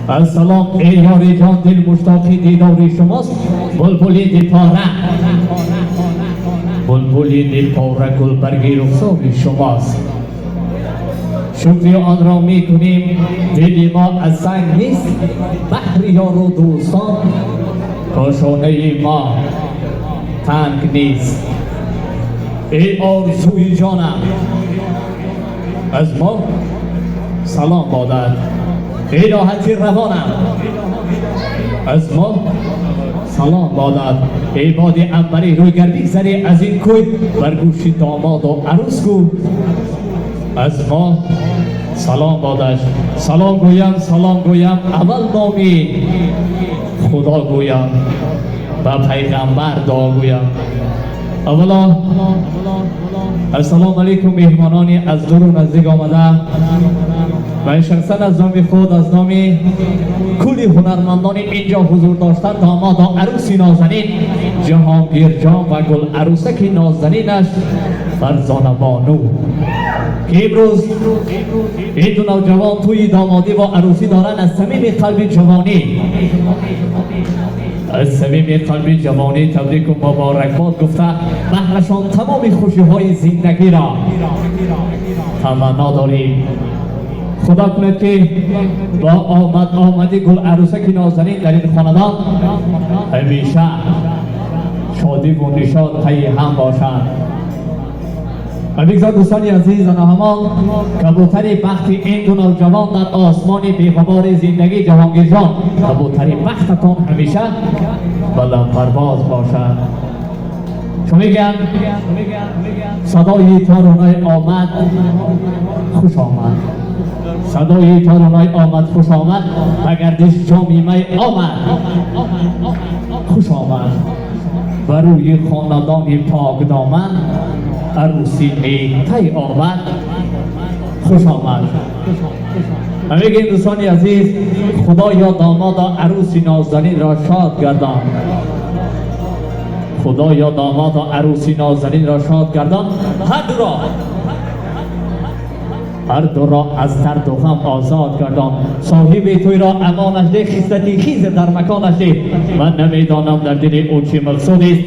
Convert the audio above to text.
السلام ای یاری جان، دل مشتاقی دیدار شماست. بلبلی دل پاره، بلبلی دل پاره، گل برگی رخسار شماست. شکری آن را می کنیم، دل ما از سنگ نیست. بحر یار و دوستان، کاشانه ما تنگ نیست. ای آرزوی جانم، از ما سلام بادد. ای راحتی روانم، از ما سلام بادد. ای باد عنبری روی گردی زری از این کوی، بر گوش داماد و عروس گو، از ما سلام بادش. سلام گویم اول نامی خدا گویم، و پیغمبر دعا گویم. اولا السلام علیکم مهمانانی از دور و نزدیک آمده. من شخصا از نام خود، از نام کلی هنرمندان اینجا حضور داشتن، داماد و عروسی نازنین جهانگیر جان و گل عروسک نازنینش فرزانه بانو، که امروز این دو نوجوان توی دامادی و عروسی دارن، از صمیم قلب جوانی، از صمیم قلب جوانی تبریک و مبارکباد گفته بهرشان تمام خوشی های زندگی را تمنا داریم. خدا کنه که با آمدی گل عروسک نازنین در این خاندان همیشه شادی و نشاط پی هم باشند. و بگذار دوستانی عزیز و نهمان، کبوتر بخت این دو نوجوان در آسمان بیغبار زندگی جهانگیر جان، کبوتر بختتان همیشه بلند پرواز باشد. چون میگم صدای تارانای آمد خوش آمد، صدای تارانای آمد خوش آمد، و گردش جامیمه آمد خوش آمد. و روی خاندان پاک دامن عروسی تی آمد خوش آمد. میگیم دوستانی عزیز، خدا یا داماد و عروسی نازنین را شاد گردان، خدا یا داماد و عروسی نازنین را شاد گردان. هر دو را از درد و غم آزاد گردان. صاحب توی را امانش ده، خیستتی خیز در مکانش ده. من نمیدانم در دل او چه مقصود است.